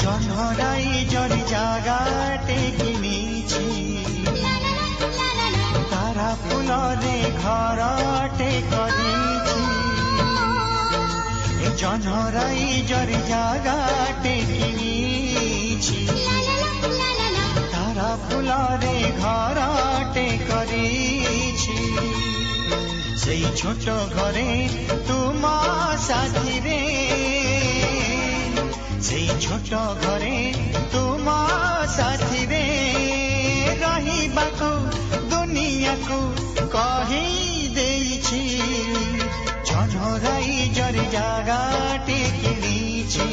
জনরাই জরি জাগাটে কিনিছি তারা ফুলরে ঘরটে করিছি জনরাই জরি জাগাটে কিনিছি তারা ফুলরে ঘরটে করিছি সেই ছোট ঘরে তোমা সাথীরে সেই ছোট ঘরে তোমা সাথীরে রহিবাকু দুনিয়াকু কহি ଦେଇছি ঝনরাই জরি জাগাটি কিনিছি